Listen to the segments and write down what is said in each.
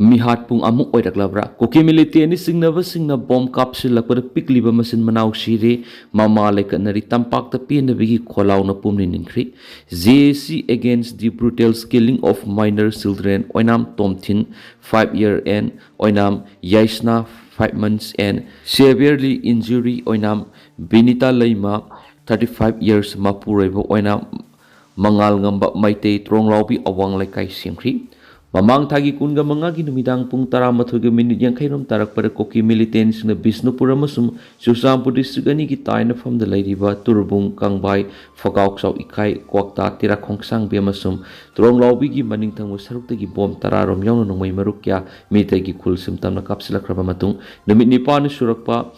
Mihat pung amuk oiraklabra kuki militi ani singna bom kapsilakpada pikliba masin manau siri mama lekanari tampak tapi nabigi kholau na pumni ningkhri JC against the brutal killing of minor children oinam tomthin 5-year and oinam yaisna 5 months and severely injury oinam Binita Laima 35 years mapureba oinam mangal ngamba maitei tronglaubi awang lekai singkhri Mamang thagi kunga mangagi numidang pung taramathuga minute yang khairom tarak pada koki militants na Bisnupura masum Susampu distrigani ki taina from the Ladiba Turbung Kangbai Fagauk Sau Ikai Kwakta Tira Khongsang Bia masum Trong Laubi gi maning tang wasarukta gi bom tararom yaw nung may marukya Meetei ki kul simtam na kapsila kraba matung namit nipa ni surakpa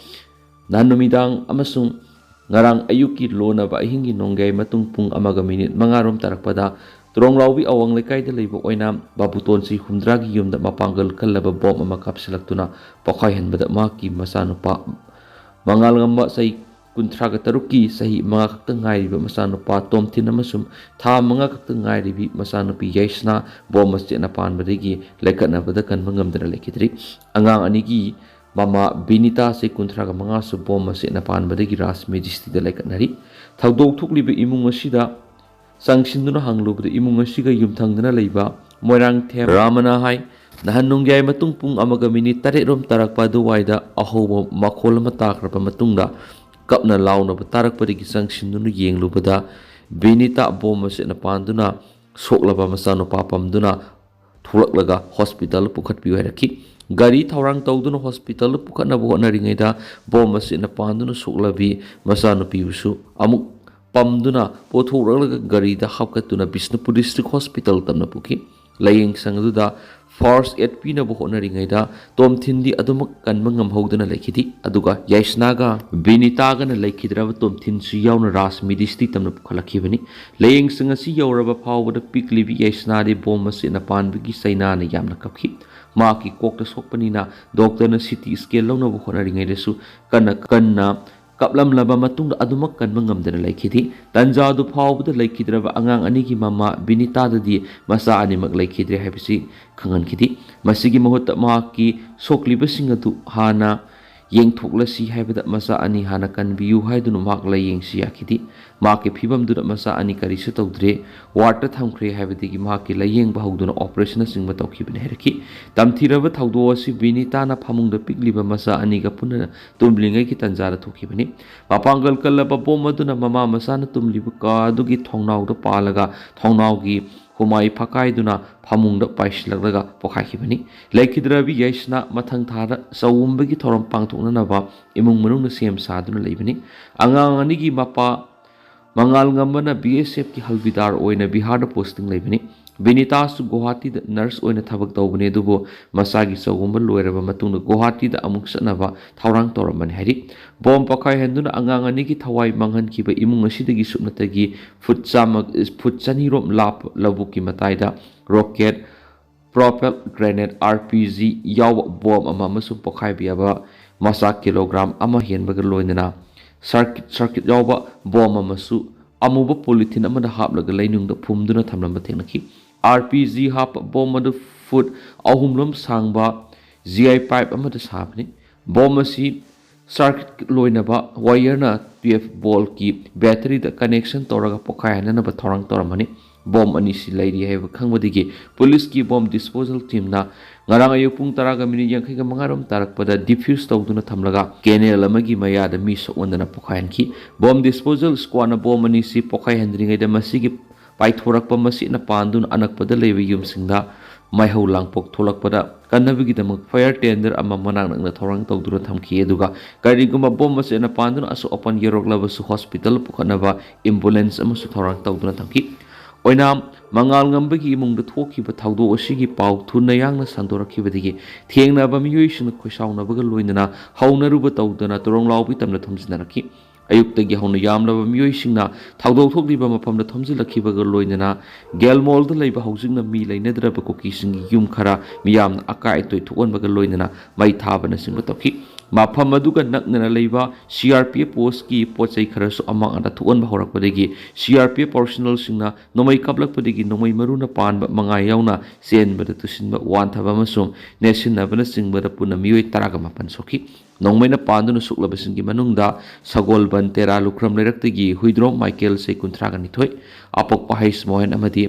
nan numidang amasung ngarang ayuki lona ba hingi nonggay matung pung amaga minute mangarom tarak pada Trong Loubiyu awang lekai de leibo oina babuton si humdragi yumda mapanggal kalaba bom ama kapsilaktuna pakai hanbada maki masanupa mangal ngamba sai kuntraga taruki sahi mga kaktangai riba masanupa tomtin amasum tha mga kaktangai ribi masanupi yaisna bom masjid na panbadegi lekat na badakan mangamdara lekitri angang anigi Mama Binita se kuntraga mga su bom masjid na panbadegi ras majesty de lekat nari thagdok thukliba imung asida Sangshinduna hanglubda imung asiga yumthangdana leiba moirang them ramana hai nahan nungyai matung pung amaga minute taret rom tarakpa duwaida ahoba makhol matakrapa matungda kapna launa tarakpa digi sangshinduna yenglubada Binita bomase na panduna soklaba masano papamduna thulaklaga hospital pukhatpiu hairaki Gari thaurang tawduna hospital pukhatna bohna ringaida bomase na panduna soklabi masano piusu amuk Pamduna pothuralaga garida hapkatuna Bisnupur District Hospital tamna puki Layengkhre da first aid pina bohona ringaida tomthindi adumak kanma ngamhoduna lekhidi aduga yaisnaga Binitaga na lekhidraba tomthin su yauna ras midisti tamna pukhalakibani Layengkhre si yauraba phawbada piklibi yaisna de bomase na panbigi saina na yamna kapki maki kokta sokpanina doctor na CT scan lawna bohona ringaida su kanna Kaplam laba matungda adumak kan mangamdana laikhidi tanja du phawbda laikhidraba angang anigi mama Binita dadi masa animak laikhidre habisi khangan khidi masigi mahutta maki sokliba singatu hana yengthoklasi haibada masa ani hana kanbiu haidunu mak layengsi yakhidi maki phibam du masa ani karisu tawdre water thamkhre haibadigi maki layeng bahuduna operation singba tawkhibne herki tamthiraba thawdo asi Binita na phamungda pikliba masa ani ga punna tumlingai ki tanjara thokhibani mapangal kallaba bomaduna mama masana tumliba ka dugi thongnawda palaga thongnawgi humai phakaiduna phamungda paislaga pokhakhibani laikhidrabi yaisna mathang thara sawumbagi thoram pangthoknanaba imung manungna sem saduna leibani angang anigi mapa mangal ngambana BSF ki halbidar oina Bihar da posting leibani Binita su Guwahati da nurse oina thabak tawbane dubo masagi sawumba loiraba matungna Guwahati da amuk sanaba thaurang toramani hari bom pakai henduna angang anigi thawai manghan kiba imung asidagi supnatagi foot chani rom lap labuki mataida rocket propel grenade RPG yaw bom ama masu pakai biaba masa kilogram ama henbaga loinana circuit yawba bom amasu amuba polythene amada haplaga lainungda phumduna thamlamba thenaki RPG hap bom adu foot ahumlom sangba GI pipe amada sabni bom asi circuit loinaba wire na 12 volt ki battery da connection toraga pokhayana na ba thorang toramani bom ani si lairi haiba khangwadigi police ki bom disposal team na ngarang ayu pung taraga minute yankhai ga mangarom tarakpada diffuse tawduna thamlaga kenel amagi mayada mi sokondana pokhayan ki bom disposal squad na bom ani si pokhai handringai da masigi paithorakpa masi na pandun anakpada lewi yumsingda maihau langpok tholakpada kannabigi damak fire tender ama manang nangna thorang tawduna thamki aduga kariguma bom masi na pandun asu open yeroklaba su hospital pukhanaba ambulance amasu thorang tawduna thamki Oinam mangal ngambagi imungda thokiba thawdo asigi pau thunna yangna sandorakhibadigi thengnaba miyuisna khoisaunaba loinana haunaruba tawdana Trong Loubiyu tamna thomsinaraki ayuktagi hauna yamlaba miyuisingna thawdo thokliba maphamda thomjilakhibaga loinana gelmolda leiba haujingna mi leinadraba kokisingi yum khara miyamna akai toy thokonbaga loinana mai thabana singba tawki ꯃꯐꯝ ꯑꯗꯨꯒ ꯅꯛꯅꯅ ꯂꯩꯕ CRPF ꯄꯣꯁꯠꯀꯤ ꯄꯣꯠꯆꯩ ꯈꯔꯁꯨ ꯑꯃꯥꯡ ꯑꯇꯥ ꯊꯣꯛꯍꯟꯕ ꯍꯧꯔꯛꯄꯗꯒꯤ CRPF ꯄꯥꯔꯁꯣꯅꯦꯜꯁꯤꯡꯅ ꯅꯣꯡꯃꯩ ꯀꯥꯞꯂꯛꯄꯗꯒꯤ ꯅꯣꯡꯃꯩ ꯃꯔꯨꯅ ꯄꯥꯟꯕ ꯃꯉꯥ ꯌꯥꯎꯅ ꯆꯦꯟꯕꯗ ꯇꯨꯁꯤꯟꯕ ꯋꯥꯟꯊꯕ ꯑꯃꯁꯨꯡ ꯅꯦꯠꯁꯤꯟꯅꯕꯅꯆꯤꯡꯕꯗ ꯄꯨꯟꯅ ꯃꯤꯑꯣꯏ 18 ꯁꯣꯛꯈꯤ ꯅꯣꯡꯃꯩꯅ ꯄꯥꯟꯗꯨꯅ ꯁꯣꯛꯂꯕꯁꯤꯡꯒꯤ ꯃꯅꯨꯡꯗ ꯁꯒꯣꯜꯕꯟ ꯇꯦꯔꯥ ꯂꯨꯈ꯭ꯔꯝ ꯂꯩꯔꯛꯇꯒꯤ ꯍꯨꯏꯗ꯭ꯔꯣꯝ ꯃꯥꯏꯀꯦꯜ ꯆꯍꯤ 32 ꯑꯄꯣꯛꯄ ꯍꯩꯁ ꯃꯣꯍꯦꯟ ꯑꯃꯗꯤ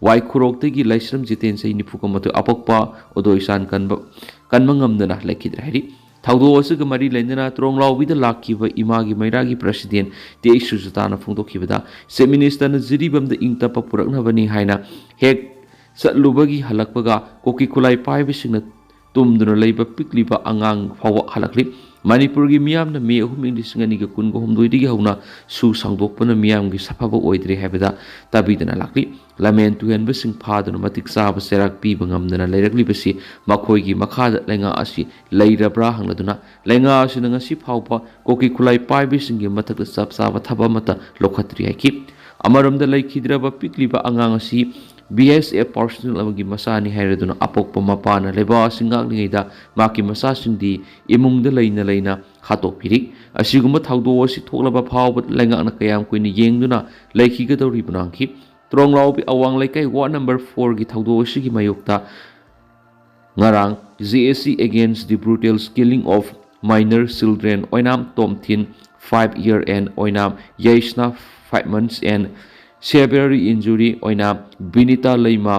ꯋꯥꯏꯈꯨꯔꯣꯛꯇꯒꯤ ꯂꯥꯏꯁ꯭ꯔꯝ ꯖꯤꯇꯦꯟ ꯆꯍꯤ 39 ꯑꯄꯣꯛꯄ ꯑꯣꯗꯣꯏꯁꯥꯟ ꯀꯟꯕ ꯉꯝꯗꯅ ꯂꯩꯈꯤꯗ꯭ꯔꯦ ꯍꯥꯏꯔꯤ ꯊꯧꯗꯣꯛ ꯑꯁꯤꯒ ꯃꯔꯤ ꯂꯩꯅꯅ ꯇ꯭ꯔꯣꯡꯂꯥꯎꯕꯤꯗ ꯂꯥꯛꯈꯤꯕ ꯏꯃꯥꯒꯤ ꯃꯩꯔꯥꯒꯤ ꯄ꯭ꯔꯁꯤꯗꯦꯟ ꯇꯦ ꯁꯨꯖꯇꯥꯅ ꯐꯣꯡꯗꯣꯛꯈꯤꯕꯗ ꯆꯤꯞ ꯃꯤꯅꯤꯁꯇꯔꯅ ꯖꯤꯔꯤꯕꯝꯗ ꯏꯪ ꯇꯞꯄ ꯄꯨꯔꯛꯅꯕꯅꯤ ꯍꯥꯏꯅ ꯍꯦꯛ ꯆꯠꯂꯨꯕꯒꯤ ꯍꯜꯂꯛꯄꯒ ꯀꯣꯀꯤ ꯈꯨꯠꯂꯥꯏ ꯄꯥꯏꯕꯁꯤꯡꯅ ꯇꯨꯝꯗꯨꯅ ꯂꯩꯕ ꯄꯤꯛꯂꯤꯕ ꯑꯉꯥꯡ ꯐꯥꯎꯕ ꯍꯜꯂꯛꯂꯤ ꯃꯅꯤꯄꯨꯔꯒꯤ ꯃꯤꯌꯥꯝꯅ ꯃꯦ 3 2019 ꯗꯒꯤ ꯍꯧꯅ ꯁꯨ ꯁꯥꯡꯗꯣꯛꯄꯅ ꯃꯤꯌꯥꯝꯒꯤ ꯁꯥꯐꯕ ꯑꯣꯏꯗ꯭ꯔꯦ ꯍꯥꯏꯕꯗ ꯇꯥꯕꯤꯗꯅ ꯂꯥꯛꯂꯤ ꯂꯃꯦꯟ ꯇꯨꯍꯦꯟꯕꯁꯤꯡ ꯐꯥꯗꯨꯅ ꯃꯇꯤꯛ ꯆꯥꯕ ꯆꯩꯔꯥꯛ ꯄꯤꯕ ꯉꯝꯗꯅ ꯂꯩꯔꯛꯂꯤꯕꯁꯤ ꯃꯈꯣꯏꯒꯤ ꯃꯈꯥꯗ ꯂꯩꯉꯥꯛ ꯑꯁꯤ ꯂꯩꯔꯕ꯭ꯔꯥ ꯍꯪꯂꯗꯨꯅ ꯂꯩꯉꯥꯛ ꯑꯁꯤꯅ ꯉꯁꯤ ꯐꯥꯎꯕ ꯀꯣꯀꯤ ꯈꯨꯠꯂꯥꯏ ꯄꯥꯏꯕꯁꯤꯡꯒꯤ ꯃꯊꯛꯇ ꯆꯞ ꯆꯥꯕ ꯊꯕꯛ ꯑꯃꯠꯇ ꯂꯧꯈꯠꯇ꯭ꯔꯤ ꯍꯥꯏꯈꯤ ꯑꯃꯔꯣꯝꯗ ꯂꯩꯈꯤꯗ꯭ꯔꯕ ꯄꯤꯛꯂꯤꯕ ꯑꯉꯥꯡ ꯑꯁꯤ BSF ꯄꯥꯔꯁꯣꯅꯦꯜ ꯑꯃꯒꯤ ꯃꯆꯥꯅꯤ ꯍꯥꯏꯔꯗꯨꯅ ꯑꯄꯣꯛꯄ ꯃꯄꯥꯅ ꯂꯩꯕꯥꯛ ꯑꯁꯤ ꯉꯥꯛꯂꯤꯉꯩꯗ ꯃꯍꯥꯛꯀꯤ ꯃꯆꯥꯁꯤꯡꯗꯤ ꯏꯃꯨꯡꯗ ꯂꯩꯅ ꯍꯥꯠꯇꯣꯛꯄꯤꯔꯤ ꯑꯁꯤꯒꯨꯝꯕ ꯊꯧꯗꯣꯛ ꯑꯁꯤ ꯊꯣꯛꯂꯕ ꯐꯥꯎꯕ ꯂꯩꯉꯥꯛꯅ ꯀꯌꯥꯝ ꯀꯨꯏꯅ ꯌꯦꯡꯗꯨꯅ ꯂꯩꯈꯤꯒꯗꯧꯔꯤꯕꯅꯣ ꯍꯪꯈꯤ ꯇ꯭ꯔꯣꯡꯂꯥꯎꯕꯤ ꯑꯋꯥꯡ ꯂꯩꯀꯥꯏ ꯋꯥꯔꯗ ꯅꯝꯕꯔ 4ꯒꯤ ꯊꯧꯗꯣꯛ ꯑꯁꯤꯒꯤ ꯃꯥꯌꯣꯛꯇ ngarang JSC against the brutal killing of minor children oinam tomthin 5 year and oinam yaisna 5 months and severe injury oinam binita leima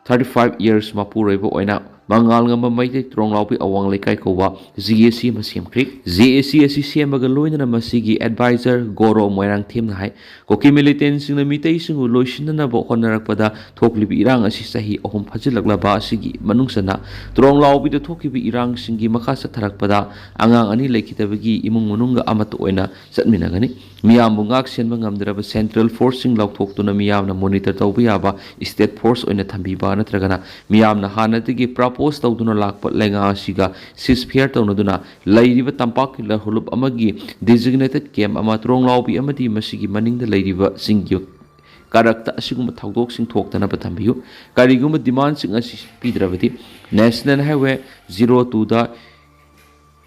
35 years mapuroibo oinam mangal ngamba maitei tronglaupi awang lekai kowa JSC masemkhri JSC asi semaga loinana masigi advisor goro moirang themna hai koki militant singna mitei singu loisinna bo honarakpada thoklibi irang asi sahi ahum phajilaklaba asigi manungsana tronglaubi da thokibi irang singi makha satharakpada angang ani lekhitabagi imung mununga amata oina satminagani miyam bungak senba ngamdraba central force sing laukthoktuna miyamna monitor tawbi yaba state force oina thambiba natragana miyamna hanatigi propose tawduna lakpa lenga asiga ceasefire tawnaduna lairiba tampak lahulup amagi designated camp ama tronglaubi amadi masigi maningda lairiba singyu karakta asiguma thawdoksing thoktanaba thambiyu kariguma demand sing asi pidrabadi national highway 02 da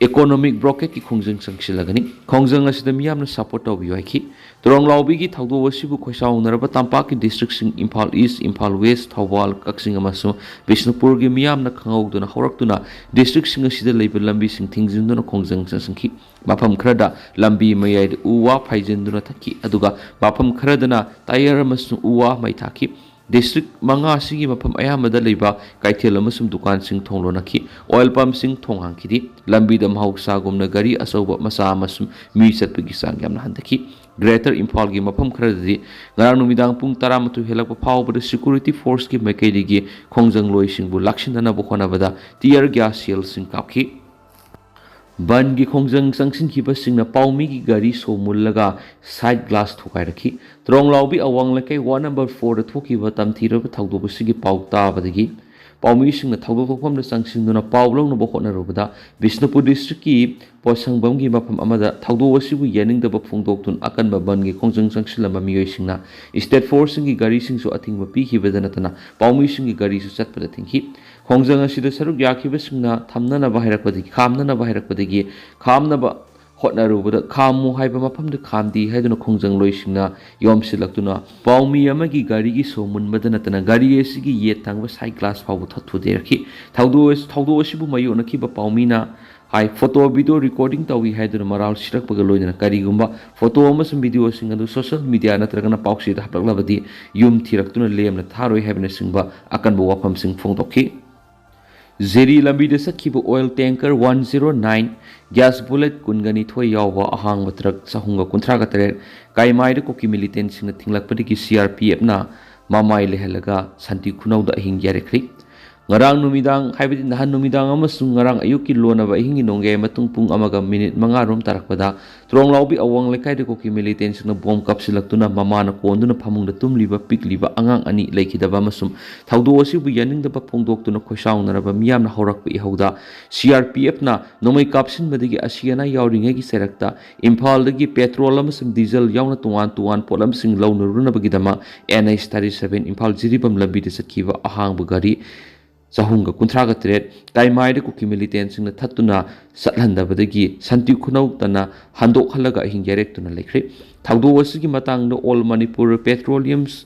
economic blockade ki khongjang sangsilagani khongjang asida miyamna support tawbiyu haiki tronglaubi gi thawdo asibu khoisaunaraba tampak ki district sing Imphal East Imphal West Thawal Kaksing amasu Bishnupur gi miyamna khangawduna horaktuna district sing asida leiba lambi sing thingjinduna khongjang sangki mafam khrada lambi mayai uwa phaijinduna thaki aduga mafam khradana tayar amasu uwa mai thaki district manga sigi mafam ayamada leiba kaithel amasum dukan sing thonglonaki oil pump sing thonghangkidi lambi da mahausa gumna gari asauba masa amasum mi chatpagi sang yamna handaki Greater Imphal gi mafam kharadi ngarang numidang pung 12 helakpa phawbada security force ki maikaidigi khongjang loisingbu lakshindana bo khonabada tear gas shell sing kapki ban gi khongjang sangsin khiba singna paumi gi gari somullaga side glass thukai rakhi tronglaubi awang lakai wa number 4 da thokiba tamthiraba thawdobu sigi pauta badagi paumi singna thawdo thokfamda sangsinduna pawlong no bokhona robada Bishnupur district ki posangbam gi mafam amada thawdo asibu yaningdaba phungdoktun akanba ban gi khongjang sangsilamba miyoi singna state force gi gari singsu athingba pi khibada natana paumi singi gari su chatpada thinghi khongjang asida saruk yakhiba singna thamnana bahairakpadagi khamnaba hotnarubada khamu haiba mafamda khamdi haiduna khongjang loisingna yomsilaktuna paumi amagi gari gi somunbada natana gari asigi yet thangba side glass phawu thathu derakhi thawdo asibu mayu nakhiba paumina hai photo video recording tawi haiduna maral sirakpaga loidana karigumba photo amasum video sing adu social media natragana pauksi da haplaklabadi yum thiraktuna lemna tharoi haibna singba akanba wafam sing phongtokhi Zeri lambi da sakhiba oil tanker 109 gas bullet kungani thoi yawa ahang matrak sahunga kunthra ga tare kaimai da koki militant sing thinglakpadi ki CRPF na mamai lehalaga santi khunau da ahing yarekhri ngarang numidang haibidi nahan numidang amasung ngarang ayuk ki lonaba ahingi nongge matung pung amaga minute manga rom tarakpada tronglaubi awang lekai de koki militant sing bomb kapsilaktuna mamana konduna phamungda tumliba pikliba angang ani lekhidaba masum thawdo asibu yaningdaba phongdoktuna khoisaunaraba miyamna horakpa ihauda CRPF na nomai kapsin badigi asiana yauringe gi serakta Imphal dagi petrol amasung diesel yauna tuan polam sing launurunabagi dama NH37 Imphal jiribam lambi de sakhiba ahang bugari Sahunga kuntraga tret kai mai de kuki militant sing na thatuna sathanda badagi santi khunau tana handok halaga hingerek tuna lekre thaudo wasigi matang no all Manipur petroleums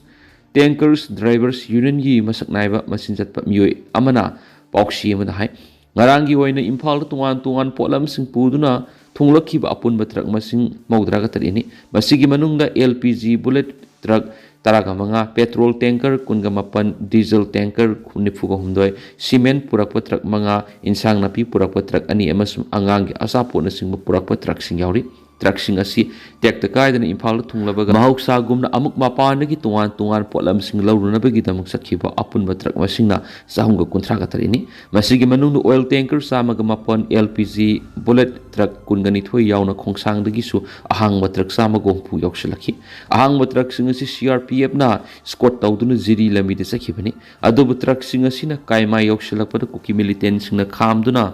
tankers drivers union gi masak naiba masin jatpa mioi amana paukshi amada hai ngarangi oina imphal tungan tungan polam sing puduna thunglakhiba apun batrak masing maudraga tarini masigi manungda LPG bullet truck taraga manga petrol tanker kunga mapan diesel tanker nifuga humdoi cement purak patrak manga insang napi purak patrak ani emasum angang gi asapo na singba purak patrak sing yauri truck sing asi tek ta kai dana imphal thunglabaga mahuksa gumna amuk mapan gi tungan tungan polam sing lawruna bagi damuk sakhiba apun batrak masingna sahunga kuntra ka tarini masigi manung oil tanker samaga mapan LPG bullet truck kunga ni thoi yauna khongsang dagi su ahang batrak samaga pu yokselakhi ahang batrak sing asi CRPF na squad tawduna jiri lami de sakhibani adu batrak sing asi na kaima yokselakpada kuki militant sing na khamduna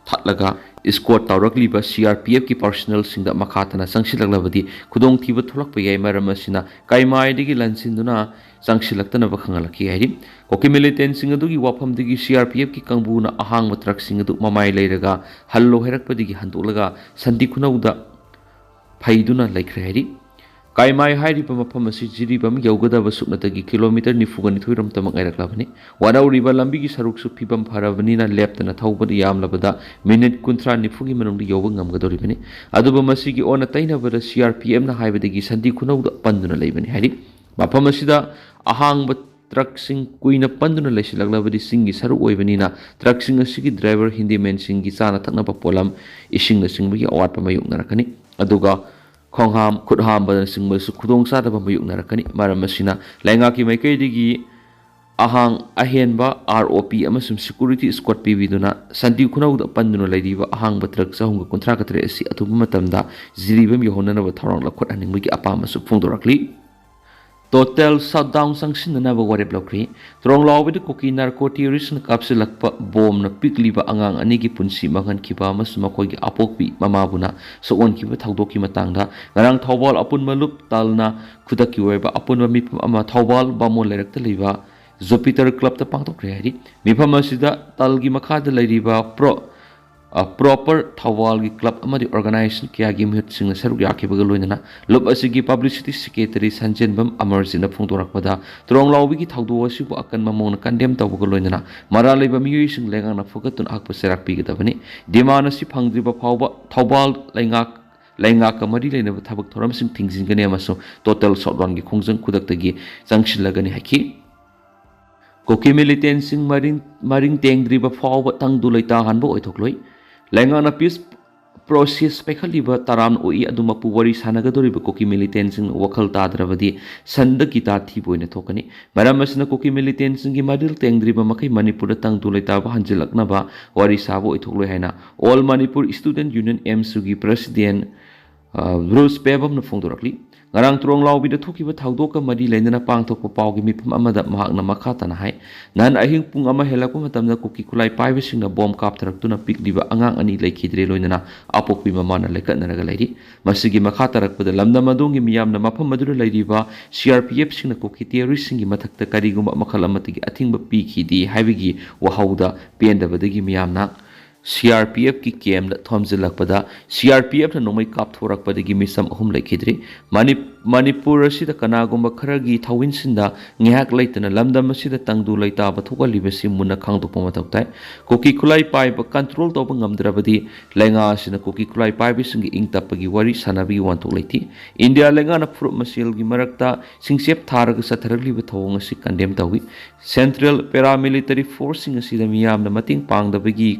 thatlaga squad tawrakliba CRPF ki personnel singda makhatana sangsilaklabadi khudong thiba tholak pa yai maram asina kaimai digi lansinduna sangsilaktana bakhangalaki hairi koki militant sing adu gi wafam digi CRPF ki kangbuna ahang matrak sing adu mamai leiraga hallo herakpadigi handolaga santi khunauda phaiduna laikhre hairi kaimai hairi pa mafam asi jiri bam yaugada basuknatagi kilometer nifugani thoiram tamak airaklabani wanauriba lambi gi saruk su phibam pharabani na leptana thawbadi yamlabada minute kuntra nifugi manungdi yauba ngamgadoribani aduba masigi ona taina bada CRPM na haibadagi sandi khunauda panduna leibani hairi mafam asida ahang truck sing kuina panduna leisilaklabadi singi saru oibanina truck sing asigi driver hindi men singi chana thakna pa polam ising na singbagi awat pa mayuk narakani aduga khongham khudham badana singmal su khudong sa da bayuk narakani maram asina lainga ki maikai digi ahang ahenba ROP amasum security squad pibiduna santi khunau da panduna laidiba ahang batrak sahunga kontra katre asi atuba matamda jiribam yohonana ba tharang lakhot aning gi apama su phungdorakli total shutdown sanction na ba warep lokri trong lawi de koki narco terrorist na kapsilakpa bom na pikliba angang ani gi punsi mangan kiba masuma koi gi apokpi mamabuna so on kiba thaudoki matangda ngarang thawbal apun malup talna khudaki weba apun mi ama thawbal bamol lerakta liba Jupiter club ta pangtok rehari mifam asida talgi makhada leiriba proper thawal gi club amadi organization kya gi mihut sing saruk yakibaga loinana lob asigi publicity secretary sanjenbam amarjina phungdorakpada trong lawbi gi thawdo asibu akan mamong na condemn tawbaga loinana mara leiba miyoi sing lengang na fogatun akpa serak pi gadabani demana si phangdriba phawba thawbal lainga kamari leina thabak thoram sing thingjingane amaso total shutdown gi khongjang kudaktagi changshilagani haki koki militant sing maring tengdriba phawba tangdu leita hanbo oithokloi Laingana peace process pekhaliba taram oi aduma puwari sanagadori ba koki militant sing wakal tadravadi sanda kita thiboina thokani maram asna koki militant sing gi madil tengdriba makai Manipur tang dulaita ba hanjilakna ba wari sabo ithokloi haina all Manipur student union MSU gi president Bruce Pebam na phongdorakli ngarang trong lawbi da thokiba thawdoka madi lendana pangthokpa pawgi mipum amada mahakna makhatana hai nan ahing pung ama helakpa matamda kuki kulai paibe singna bom kap tharaktuna pikliba angang ani laikhidre loinana apokpi mamana lekatnaraga lairi masigi makhatarakpada lamda madongi miyamna mafam madura lairiba CRPF singna kuki terrorist singi mathakta karigumba makhal amatigi athingba pikhidi haibigi wahauda pendabadagi miyamna CRPF ki kem da thomjilakpada CRPF na nomai kap thorakpadagi misam ahum laikhidri Manipur asida kanagumba kharagi thawinsinda ngehak leitana lamdam asida tangdu leita ba thokalibasi munna khangdokpa mathoktai koki khulai pai ba control toba ngamdrabadi lenga asina koki khulai pai bisingi ingtapagi wari sanabi wantok leiti India lenga na fruit masil gi marakta singsep tharaga satharagli ba thawng asi condemn tawi Central Paramilitary Force sing asida miyamna mating pangdabagi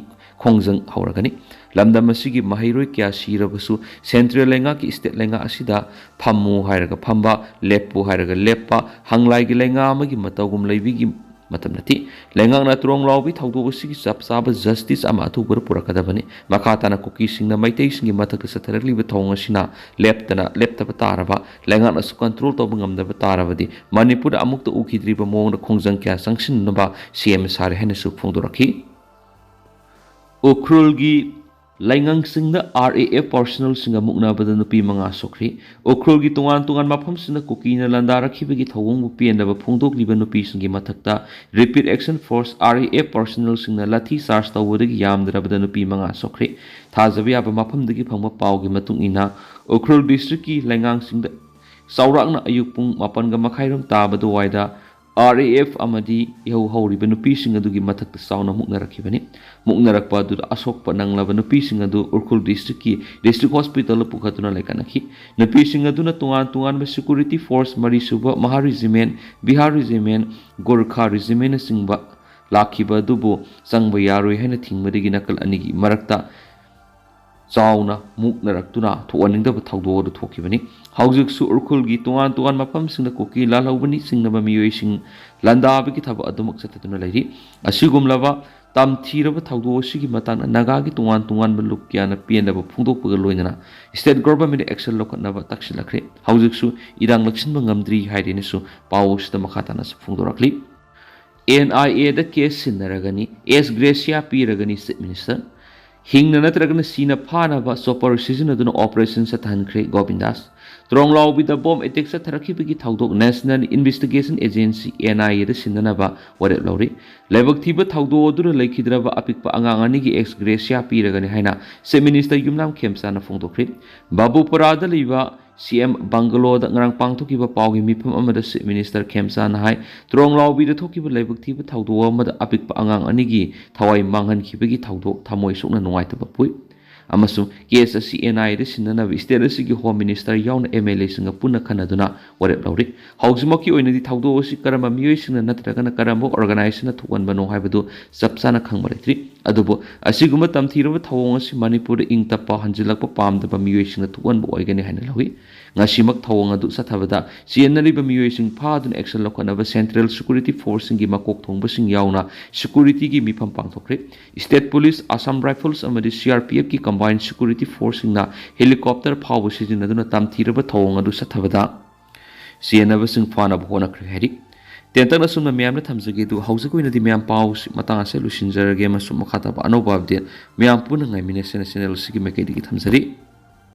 khongjang hauragani lamdam asigi mahairoi kya sirabasu central lenga ki state lenga asida phammu hairaga phamba leppu hairaga leppa hanglai gi lenga amagi matawgum leibigi matamnati lenga na trong lawbi thawdo asigi sapsaba justice ama athubur purakadabani makhatana kuki singna maitai singi mathak satharagli ba thawng asina leptaba taraba lenga na su control to bangamda ba tarabadi Manipur amukta ukhidri ba mong na khongjang kya sangsin naba CM sare hena su phongdorakhi Ukrulgi Layengkhre RAF personnel singa muknabada nupi manga sokri ukrul gi tungan mafam sina kuki na landarakibagi thawong bupi endaba phongdokliba nupi singi mathakta repeat action force RAF personnel singna lathi charge tawodagi yamdrabada nupi manga sokri thajabi aba mafamdagi phangba pawgi matung ina ukrul district ki Layengkhre saurakna ayuk pung 8 ga makhairam tabadu waida RAF amadi yau hauriba nupi singa dugi mathakta sauna muknarakibani muknarakpa adu asokpa nanglaba nupi singa du urkhul district ki district hospital pukhatuna laikanaki nupi singa du na tungan ba security force mari suba Maha regiment Bihar regiment Gorkha regiment singba lakhiba dubu sangba yaroi haina thingmadigi nakal anigi marakta Sauna muknaraktuna thoaningdaba thawdodu thokibani haujiksu urkhulgi tungan mafam singda kuki lalhaubani singnaba miyoi sing landabagi thaba adumak satatuna lairi asigumlaba tamthiraba thawdo sigi matana nagagi tungan balukya na piendaba phungdokpaga loinana state government action lokatnaba taksilakre haujiksu irang laksinba ngamdri hairinisu pawusda makhatana phungdorakli NIA da case sinaragani S Gracia piragani state minister Hingna natragana sina phanaba chopper sizinaduna operation sa Layengkhre Govindas Tronglao with the bomb attack sa tharakibagi thawdok National Investigation Agency NIA da sinanaba warep lauri lebak thiba thawdo dura laikhidraba apikpa angangani gi ex gracia piragani haina se minister yumnam khemsa na phongdokri babu parada liba CM Bangalo da ngarang pangthokiba pawgi mifam amada se minister khemsa na hai Tronglao bi da thokiba lebak thiba thawdo amada apikpa angang anigi thawai manghan khibagi thawdok thamoi sokna nungaitaba pui amasung case asi NI da sinanaba state asigi home minister yauna MLA singa punna khanaduna warep lauri haujimaki oina di thawdo asi karama miyoi singa natragana karamba organization na thuanba no haibadu sapsana khangbaretri adubo asiguma tamthiraba thawong asi Manipur ingtapa hanjilakpa pamdaba miyoi singa thuanba oigani haina lawi ngasimak thawong adu sathabada sienariba miyoi sing phadun action lokhanaba central security force singi makok thongba sing yauna security gi mifam pangthokre state police Assam rifles amadi CRPF ki combined security force na helicopter power sizinaduna tamthiraba thawong adu sathabada sienaba sing phana bhona khri Tentang nasumna miyam na thamjage du haujako ina di miyam paus matang ase lusinjarage masum makata ba anoba update miyam puna ngai minesen channel sigi mekedi ki thamjari